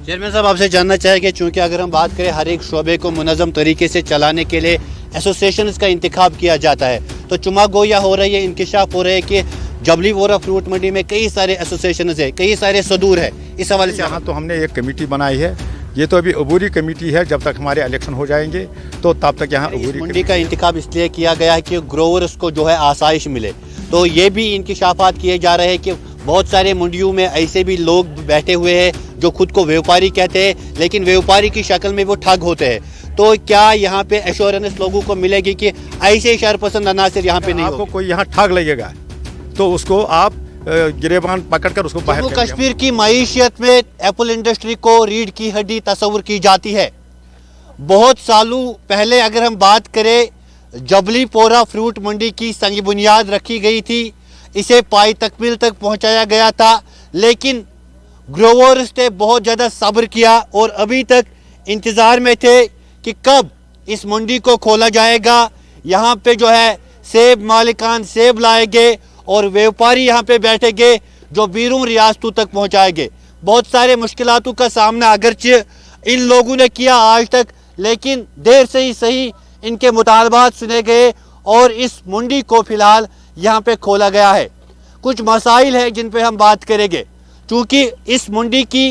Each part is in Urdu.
چیئرمین صاحب آپ سے جاننا چاہیں گے چونکہ اگر ہم بات کریں ہر ایک شعبے کو منظم طریقے سے چلانے کے لیے ایسوسیشنز کا انتخاب کیا جاتا ہے، تو چما گویا ہو رہی ہے، انکشاف ہو رہا ہے کہ جبلی وورا فروٹ منڈی میں کئی سارے ایسوسیشنز ہیں، کئی سارے صدور ہیں، اس حوالے سے یہاں تو ہم نے ایک کمیٹی بنائی ہے، یہ تو ابھی عبوری کمیٹی ہے، جب تک ہمارے الیکشن ہو جائیں گے تو تب تک یہاں عبوری منڈی کا انتخاب اس لیے کیا گیا ہے کہ گروورز کو جو ہے آسائش ملے، تو یہ بھی انکشافات کیے جا رہے ہیں کہ بہت سارے منڈیوں میں ایسے بھی لوگ بیٹھے ہوئے ہیں جو خود کو ویوپاری کہتے ہیں لیکن ویوپاری کی شکل میں وہ ٹھگ ہوتے ہیں، تو کیا یہاں پہ ایشورنس لوگوں کو ملے گی کہ ایسے شرپسند عناصر یہاں پہ نہیں آپ کو کوئی یہاں ٹھگ لگے گا تو اس کو آپ گریبان پکڑ کر اس کو باہر جموں کشمیر کی معیشت میں ایپل انڈسٹری کو ریڑھ کی ہڈی تصور کی جاتی ہے۔ بہت سالوں پہلے اگر ہم بات کریں جبلی پورا فروٹ منڈی کی سنگ بنیاد رکھی گئی تھی، اسے پائی تکمیل تک پہنچایا گیا تھا، لیکن گروورز نے بہت زیادہ صبر کیا اور ابھی تک انتظار میں تھے کہ کب اس منڈی کو کھولا جائے گا، یہاں پہ جو ہے سیب مالکان سیب لائے گے اور ویوپاری یہاں پہ بیٹھے گے جو بیرون ریاستوں تک پہنچائے گے۔ بہت سارے مشکلاتوں کا سامنا اگرچہ ان لوگوں نے کیا آج تک، لیکن دیر سے ہی صحیح ان کے مطالبات سنے گئے اور اس منڈی کو فی الحال یہاں پہ کھولا گیا ہے۔ کچھ مسائل ہیں جن پہ ہم بات کریں گے، چونکہ اس منڈی کی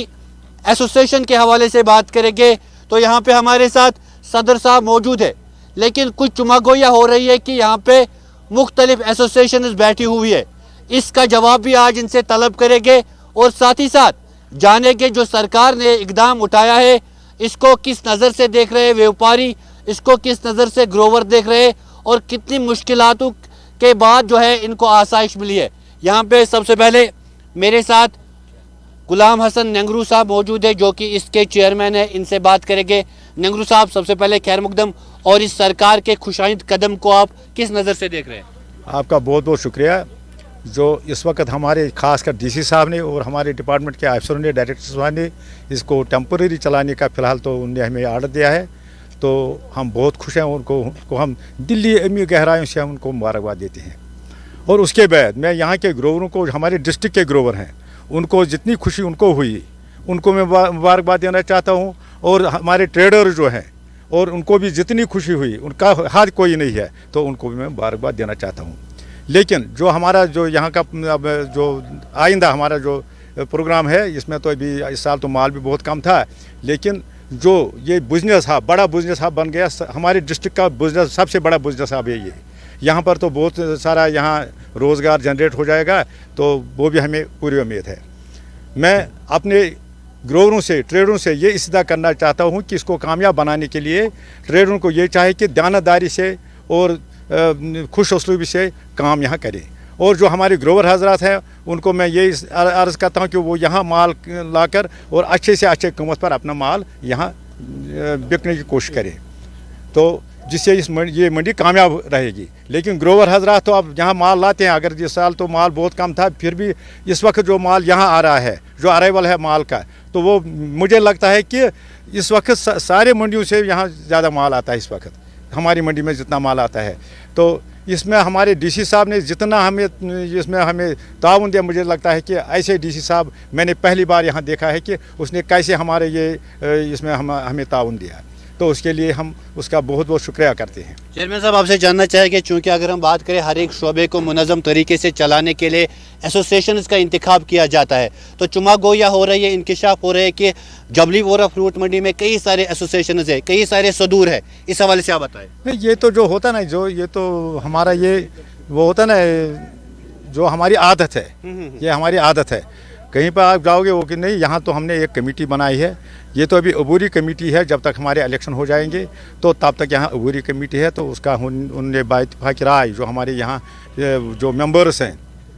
ایسوسیشن کے حوالے سے بات کریں گے تو یہاں پہ ہمارے ساتھ صدر صاحب موجود ہے، لیکن کچھ چمگویا ہو رہی ہے کہ یہاں پہ مختلف ایسوسیشنز بیٹھی ہوئی ہے، اس کا جواب بھی آج ان سے طلب کریں گے اور ساتھ ہی ساتھ جانیں گے جو سرکار نے اقدام اٹھایا ہے اس کو کس نظر سے دیکھ رہے ویوپاری، اس کو کس نظر سے گروور دیکھ رہے اور کتنی مشکلاتوں کے بعد جو ہے ان کو آسائش ملی ہے۔ یہاں پہ سب سے پہلے میرے ساتھ غلام حسن ننگرو صاحب موجود ہے جو کہ اس کے چیئرمین ہیں، ان سے بات کریں گے۔ ننگرو صاحب سب سے پہلے خیر مقدم، اور اس سرکار کے خوشائند قدم کو آپ کس نظر سے دیکھ رہے ہیں؟ آپ کا بہت بہت شکریہ جو اس وقت ہمارے خاص کر ڈی سی صاحب نے اور ہمارے ڈپارٹمنٹ کے افسروں نے، ڈائریکٹر صاحب نے اس کو ٹیمپرری چلانے کا فی الحال تو انہوں نے ہمیں آرڈر دیا ہے، تو ہم بہت خوش ہیں، ان کو ہم دلی امی گہرائیوں سے ہم ان کو مبارکباد دیتے ہیں۔ اور اس کے بعد میں یہاں کے گرووروں کو، ہمارے ڈسٹرکٹ کے گروور ہیں، ان کو جتنی خوشی ان کو ہوئی ان کو میں مبارکباد دینا چاہتا ہوں، اور ہمارے ٹریڈر جو ہیں اور ان کو بھی جتنی خوشی ہوئی، ان کا حد کوئی نہیں ہے، تو ان کو بھی میں مبارکباد دینا چاہتا ہوں۔ لیکن جو ہمارا جو یہاں کا جو آئندہ ہمارا جو پروگرام ہے، اس میں تو ابھی اس سال تو مال بھی بہت کم تھا، لیکن جو یہ بزنس ہب، بڑا بزنس ہب بن گیا، ہمارے ڈسٹرکٹ کا بزنس سب سے بڑا بزنس ہب ہے یہ، یہاں پر تو بہت سارا یہاں روزگار جنریٹ ہو جائے گا، تو وہ بھی ہمیں پوری امید ہے۔ میں اپنے گرووروں سے، ٹریڈروں سے یہ استدعا کرنا چاہتا ہوں کہ اس کو کامیاب بنانے کے لیے ٹریڈروں کو یہ چاہے کہ دیانتداری سے اور خوش اسلوبی سے کام یہاں کریں، اور جو ہمارے گروور حضرات ہیں ان کو میں یہ عرض کرتا ہوں کہ وہ یہاں مال لا کر اور اچھے سے اچھے قیمت پر اپنا مال یہاں بکنے کی کوشش کریں، تو جس سے یہ منڈی کامیاب رہے گی۔ لیکن گروور حضرات تو اب یہاں مال لاتے ہیں، اگر اس سال تو مال بہت کم تھا، پھر بھی اس وقت جو مال یہاں آ رہا ہے، جو ارائیول ہے مال کا، تو وہ مجھے لگتا ہے کہ اس وقت سارے منڈیوں سے یہاں زیادہ مال آتا ہے، اس وقت ہماری منڈی میں جتنا مال آتا ہے، تو اس میں ہمارے ڈی سی صاحب نے جتنا اس میں ہمیں تعاون دیا، مجھے لگتا ہے کہ ایسے ڈی سی صاحب میں نے پہلی بار یہاں دیکھا ہے کہ اس نے کیسے ہمارے اس میں ہمیں تعاون دیا، تو اس کے لیے ہم اس کا بہت بہت شکریہ کرتے ہیں۔ چیئرمین صاحب آپ سے جاننا چاہیں گے چونکہ اگر ہم بات کریں ہر ایک شعبے کو منظم طریقے سے چلانے کے لیے ایسوسیشنز کا انتخاب کیا جاتا ہے، تو چما گویا ہو رہی ہے، انکشاف ہو رہا ہے کہ جبلی وورا فروٹ منڈی میں کئی سارے ایسوسیشنز ہیں، کئی سارے صدور ہیں، اس حوالے سے آپ بتائیں۔ نہیں، یہ تو جو ہوتا نا، جو یہ تو ہمارا یہ وہ ہوتا نا، جو ہماری عادت ہے، یہ ہماری عادت ہے، کہیں پر آپ جاؤ گے وہ کہ نہیں، یہاں تو ہم نے ایک کمیٹی بنائی ہے، یہ تو ابھی عبوری کمیٹی ہے، جب تک ہمارے الیکشن ہو جائیں گے تو تب تک یہاں عبوری کمیٹی ہے، تو اس کا ان نے باتفاق رائے جو ہمارے یہاں جو ممبرس ہیں،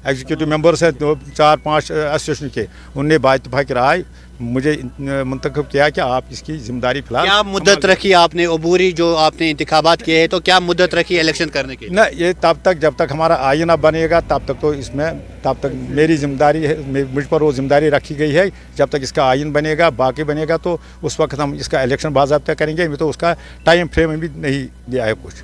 ایگزیکٹو ممبرس ہیں 4-5 ایسوسیشن کے، ان نے باتفاق رائے مجھے منتخب کیا کہ آپ اس کی ذمہ داری فی الحال۔ کیا مدت رکھی آپ نے عبوری جو آپ نے انتخابات کیے ہیں، تو کیا مدت رکھی الیکشن کرنے کی؟ نہ، یہ تب تک جب تک ہمارا آئینہ بنے گا تب تک تو اس میں، تب تک میری ذمہ داری ہے، مجھ پر وہ ذمہ داری رکھی گئی ہے، جب تک اس کا آئین بنے گا، باقی بنے گا تو اس وقت ہم اس کا الیکشن باضابطہ کریں گے، میں تو اس کا ٹائم فریم بھی نہیں دیا ہے کچھ۔